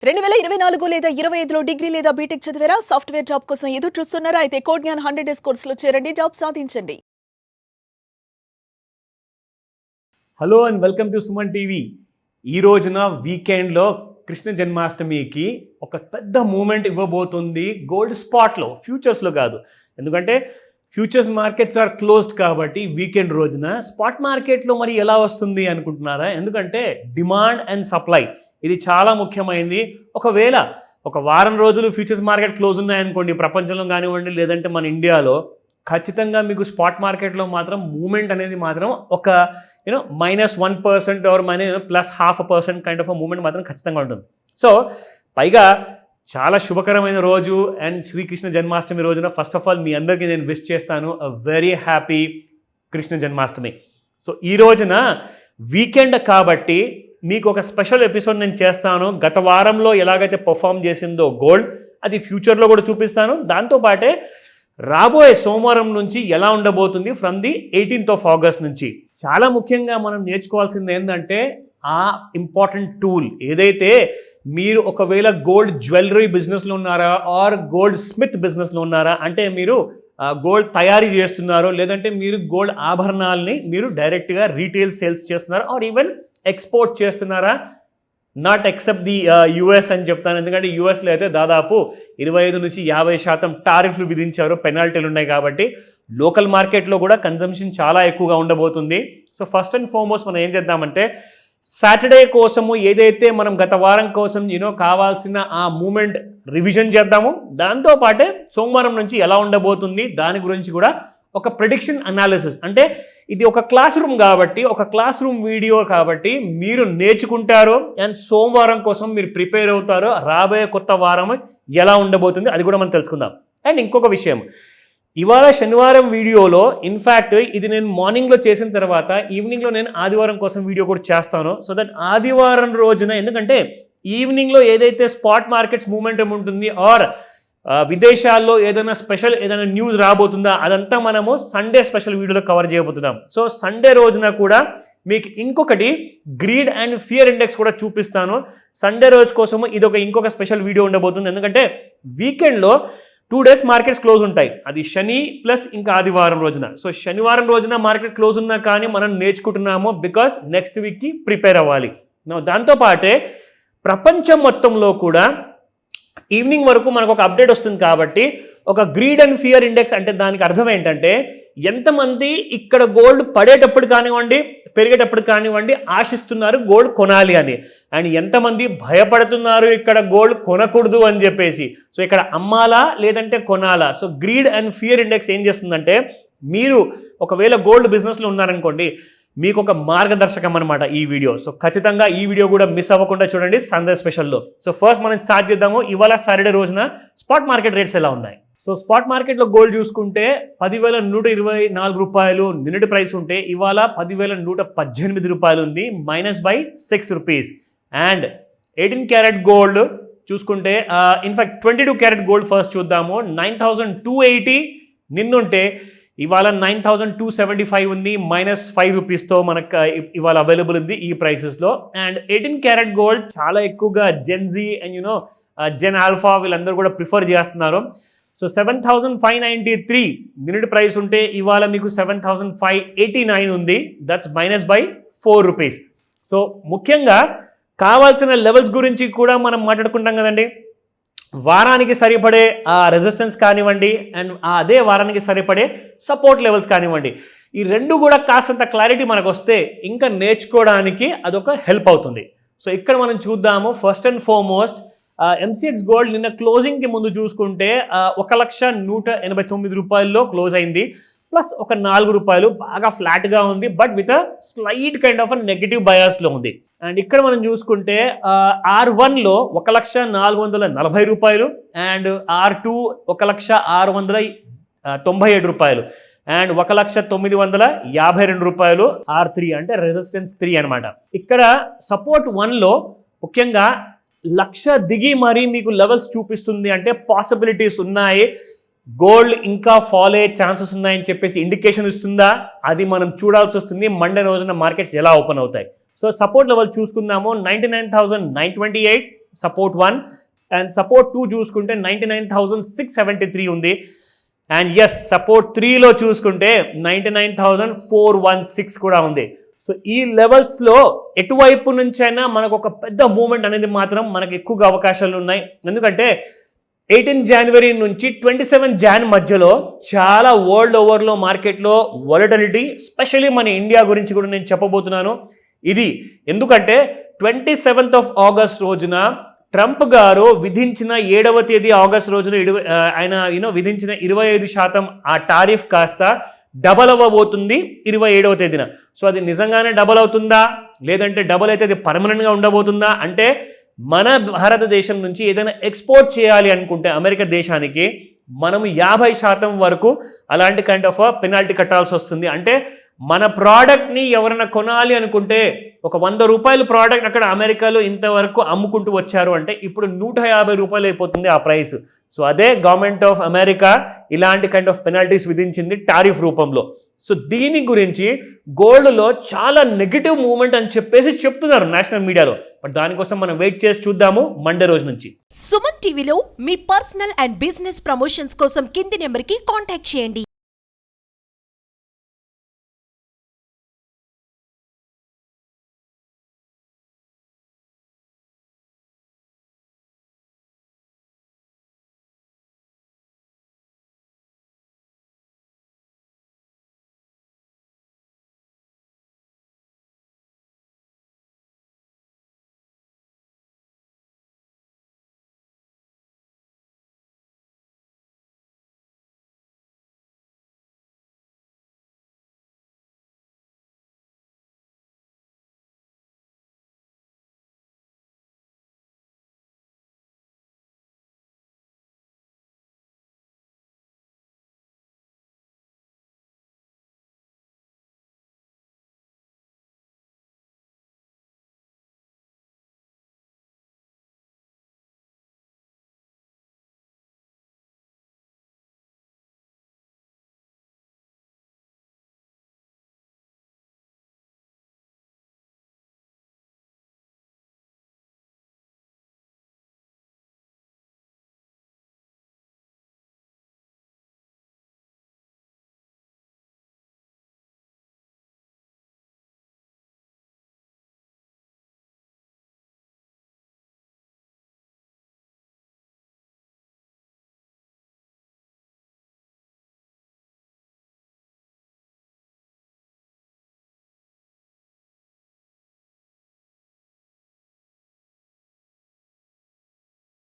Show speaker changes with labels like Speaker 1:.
Speaker 1: 2024 లేదా 25లో డిగ్రీ లేదా బీటెక్ చదివారా? సాఫ్ట్‌వేర్ జాబ్ కోసం ఎదురు చూస్తున్నారా? అయితే కోడ్ జ్ఞాన్ 100 డేస్ కోర్సులో చేరండి, జాబ్ సాధించండి.
Speaker 2: Hello and welcome to Suman TV. ఈ రోజున వీకెండ్లో కృష్ణ జన్మాష్టమికి ఒక పెద్ద మూమెంట్ ఇవ్వబోతుంది గోల్డ్ స్పాట్లో, ఫ్యూచర్స్లో కాదు. ఎందుకంటే ఫ్యూచర్స్ మార్కెట్స్ ఆర్ క్లోజ్డ్ కాబట్టి వీకెండ్ రోజున స్పాట్ మార్కెట్లో మరి ఎలా వస్తుంది అనుకుంటున్నారా? ఎందుకంటే డిమాండ్ అండ్ సప్లై ఇది చాలా ముఖ్యమైనది. ఒకవేళ ఒక వారం రోజులు ఫ్యూచర్స్ మార్కెట్ క్లోజ్ ఉన్నాయనుకోండి, ప్రపంచంలో కానివ్వండి లేదంటే మన ఇండియాలో, ఖచ్చితంగా మీకు స్పాట్ మార్కెట్లో మాత్రం మూమెంట్ అనేది మాత్రం ఒక -1% ఆర్ +0.5% కైండ్ ఆఫ్ మూమెంట్ మాత్రం ఖచ్చితంగా ఉంటుంది. సో పైగా చాలా శుభకరమైన రోజు అండ్ శ్రీకృష్ణ జన్మాష్టమి రోజున ఫస్ట్ ఆఫ్ ఆల్ మీ అందరికీ నేను విష్ చేస్తాను a very happy Krishna Janmashtami. So ఈ రోజున వీకెండ్ కాబట్టి మీకు ఒక స్పెషల్ ఎపిసోడ్ నేను చేస్తాను. గత వారంలో ఎలాగైతే పర్ఫామ్ చేసిందో గోల్డ్, అది ఫ్యూచర్లో కూడా చూపిస్తాను. దాంతోపాటే రాబోయే సోమవారం నుంచి ఎలా ఉండబోతుంది from the 18th of August నుంచి. చాలా ముఖ్యంగా మనం నేర్చుకోవాల్సింది ఏంటంటే ఆ ఇంపార్టెంట్ టూల్ ఏదైతే మీరు ఒకవేళ గోల్డ్ జ్యువెలరీ బిజినెస్లో ఉన్నారా ఆర్ గోల్డ్ స్మిత్ బిజినెస్లో ఉన్నారా, అంటే మీరు గోల్డ్ తయారీ చేస్తున్నారో లేదంటే మీరు గోల్డ్ ఆభరణాలని మీరు డైరెక్ట్గా రీటైల్ సేల్స్ చేస్తున్నారా ఆర్ ఈవెన్ ఎక్స్పోర్ట్ చేస్తున్నారా, నాట్ ఎక్సెప్ట్ ది యుఎస్ అని చెప్తాను. ఎందుకంటే యుఎస్లో అయితే దాదాపు 25 నుంచి 50% టారిఫ్లు విధించారు, పెనాల్టీలు ఉన్నాయి. కాబట్టి లోకల్ మార్కెట్లో కూడా కన్జంప్షన్ చాలా ఎక్కువగా ఉండబోతుంది. సో ఫస్ట్ అండ్ ఫార్మోస్ట్ మనం ఏం చేద్దామంటే సాటర్డే కోసము ఏదైతే మనం గత వారం కోసం కావాల్సిన ఆ మూమెంట్ రివిజన్ చేద్దాము. దాంతోపాటే సోమవారం నుంచి ఎలా ఉండబోతుంది దాని గురించి కూడా ఒక ప్రెడిక్షన్ అనాలిసిస్. అంటే ఇది ఒక క్లాస్ రూమ్ కాబట్టి, ఒక క్లాస్ రూమ్ వీడియో కాబట్టి మీరు నేర్చుకుంటారో అండ్ సోమవారం కోసం మీరు ప్రిపేర్ అవుతారో రాబోయే కొత్త వారం ఎలా ఉండబోతుంది అది కూడా మనం తెలుసుకుందాం. అండ్ ఇంకొక విషయం, ఇవాళ శనివారం వీడియోలో ఇన్ఫ్యాక్ట్ ఇది నేను మార్నింగ్లో చేసిన తర్వాత ఈవినింగ్లో నేను ఆదివారం కోసం వీడియో కూడా చేస్తాను. సో దట్ ఆదివారం రోజున, ఎందుకంటే ఈవినింగ్లో ఏదైతే స్పాట్ మార్కెట్స్ మూమెంటం ఉంటుంది ఆర్ విదేశాల్లో ఏదైనా స్పెషల్ ఏదైనా న్యూస్ రాబోతుందా అదంతా మనము సండే స్పెషల్ వీడియోలో కవర్ చేయబోతున్నాం. సో సండే రోజున కూడా మీకు ఇంకొకటి గ్రీడ్ అండ్ ఫియర్ ఇండెక్స్ కూడా చూపిస్తాను. సండే రోజు కోసము ఇది ఇంకొక స్పెషల్ వీడియో ఉండబోతుంది. ఎందుకంటే వీకెండ్లో 2 days మార్కెట్స్ క్లోజ్ ఉంటాయి, అది శని ప్లస్ ఇంకా ఆదివారం రోజున. సో శనివారం రోజున మార్కెట్ క్లోజ్ ఉన్నా కానీ మనం నేర్చుకుంటున్నాము బికాస్ నెక్స్ట్ వీక్కి ప్రిపేర్ అవ్వాలి. దాంతోపాటే ప్రపంచం మొత్తంలో కూడా ఈవినింగ్ వరకు మనకు ఒక అప్డేట్ వస్తుంది. కాబట్టి ఒక గ్రీడ్ అండ్ ఫియర్ ఇండెక్స్ అంటే దానికి అర్థం ఏంటంటే ఎంతమంది ఇక్కడ గోల్డ్ పడేటప్పుడు కానివ్వండి పెరిగేటప్పుడు కానివ్వండి ఆశిస్తున్నారు గోల్డ్ కొనాలి అని, అండ్ ఎంతమంది భయపడుతున్నారు ఇక్కడ గోల్డ్ కొనకూడదు అని చెప్పేసి. సో ఇక్కడ అమ్మాలా లేదంటే కొనాలా. So greed and fear index ఏం చేస్తుందంటే మీరు ఒకవేళ గోల్డ్ బిజినెస్లో ఉన్నారనుకోండి, మీకు ఒక మార్గదర్శకం అనమాట ఈ వీడియో. సో ఖచ్చితంగా ఈ వీడియో కూడా మిస్ అవ్వకుండా చూడండి సండే స్పెషల్లో. సో ఫస్ట్ మనం స్టార్ట్ చేద్దాము. ఇవాళ సాటర్డే రోజున స్పాట్ మార్కెట్ రేట్స్ ఎలా ఉన్నాయి. సో స్పాట్ మార్కెట్లో గోల్డ్ చూసుకుంటే 10,124 రూపాయలు నిన్నటి ప్రైస్ ఉంటే ఇవాళ 10,118 రూపాయలు ఉంది, -6 రూపీస్. అండ్ 18 క్యారెట్ గోల్డ్ చూసుకుంటే ఇన్ఫాక్ట్ 22 క్యారెట్ గోల్డ్ ఫస్ట్ చూద్దాము. 9,280 నిన్నుంటే ఇవాళ 9,275 ఉంది, -5 రూపీస్తో మనకు ఇవాళ అవైలబుల్ ఉంది ఈ ప్రైసెస్లో. అండ్ 18 క్యారెట్ గోల్డ్ చాలా ఎక్కువగా జెన్జీ అండ్ జెన్ ఆల్ఫా వీళ్ళందరూ కూడా ప్రిఫర్ చేస్తున్నారు. సో 7,593 నిన్నటి ప్రైస్ ఉంటే ఇవాళ మీకు 7,589 ఉంది, దట్స్ -4 రూపీస్. సో ముఖ్యంగా కావాల్సిన లెవెల్స్ గురించి కూడా మనం మాట్లాడుకుంటాం కదండి. వారానికి సరిపడే ఆ రెసిస్టెన్స్ కానివ్వండి అండ్ అదే వారానికి సరిపడే సపోర్ట్ లెవెల్స్ కానివ్వండి, ఈ రెండు కూడా కాస్తంత క్లారిటీ మనకు వస్తే ఇంకా నేర్చుకోవడానికి అదొక హెల్ప్ అవుతుంది. సో ఇక్కడ మనం చూద్దాము. First and foremost MCX gold నిన్న క్లోజింగ్కి ముందు చూసుకుంటే 1,189 రూపాయల్లో క్లోజ్ అయింది, ప్లస్ ఒక 4 రూపాయలు బాగా ఫ్లాట్గా ఉంది, but with a slight kind of negative బయాస్లో ఉంది. అండ్ ఇక్కడ మనం చూసుకుంటే R1లో 1,440 రూపాయలు అండ్ R2 1,697 రూపాయలు అండ్ 1,952 రూపాయలు R3 అంటే రెసిస్టెన్స్ 3 అనమాట. ఇక్కడ సపోర్ట్ 1లో ముఖ్యంగా 1,00,000 దిగి మరీ మీకు లెవెల్స్ చూపిస్తుంది, అంటే పాసిబిలిటీస్ ఉన్నాయి, గోల్డ్ ఇంకా ఫాల్ అయ్యే ఛాన్సెస్ ఉన్నాయని చెప్పేసి ఇండికేషన్ ఇస్తుందా, అది మనం చూడాల్సి వస్తుంది మండే రోజున మార్కెట్స్ ఎలా ఓపెన్ అవుతాయి. సో సపోర్ట్ లెవెల్ చూసుకుందాము. 99,928 సపోర్ట్ 1 అండ్ సపోర్ట్ 2 చూసుకుంటే 99,673 ఉంది. అండ్ ఎస్ సపోర్ట్ 3లో చూసుకుంటే 99,416 కూడా ఉంది. సో ఈ లెవెల్స్లో ఎటువైపు నుంచైనా మనకు ఒక పెద్ద మూమెంట్ అనేది మాత్రం మనకు ఎక్కువగా అవకాశాలు ఉన్నాయి. ఎందుకంటే 18 జనవరి నుంచి 27 జాన్ మధ్యలో చాలా వరల్డ్ ఓవర్లో మార్కెట్లో వాలటిలిటీ, స్పెషల్లీ మన ఇండియా గురించి కూడా నేను చెప్పబోతున్నాను. ఇది ఎందుకంటే 27th ఆగస్ట్ రోజున ట్రంప్ గారు విధించిన 7వ తేదీ ఆగస్ట్ రోజున ఆయన విధించిన 25% ఆ టారిఫ్ కాస్త డబల్ అవ్వబోతుంది 27వ తేదీన. సో అది నిజంగానే డబల్ అవుతుందా, లేదంటే డబల్ అయితే అది పర్మనెంట్గా ఉండబోతుందా అంటే మన భారతదేశం నుంచి ఏదైనా ఎక్స్పోర్ట్ చేయాలి అనుకుంటే అమెరికా దేశానికి మనం 50% వరకు అలాంటి కైండ్ ఆఫ్ పెనాల్టీ కట్టాల్సి వస్తుంది. అంటే మన ప్రోడక్ట్ని ఎవరైనా కొనాలి అనుకుంటే ఒక 100 రూపాయల ప్రోడక్ట్ అక్కడ అమెరికాలో ఇంతవరకు అమ్ముకుంటూ వచ్చారు అంటే ఇప్పుడు 150 రూపాయలు అయిపోతుంది ఆ ప్రైస్. సో అదే గవర్నమెంట్ ఆఫ్ అమెరికా ఇలాంటి కైండ్ ఆఫ్ పెనాల్టీస్ విధించింది టారిఫ్ రూపంలో. సో దీని గురించి గోల్డ్లో చాలా నెగిటివ్ మూవ్మెంట్ అని చెప్పేసి చెప్తున్నారు నేషనల్ మీడియాలో. బట్ దానికోసం మనం వెయిట్ చేసి చూద్దాము మండే రోజు నుంచి.
Speaker 3: సుమన్ టీవీలో మీ పర్సనల్ అండ్ బిజినెస్ ప్రమోషన్స్ కోసం కింది నెంబర్కి కాంటాక్ట్ చేయండి.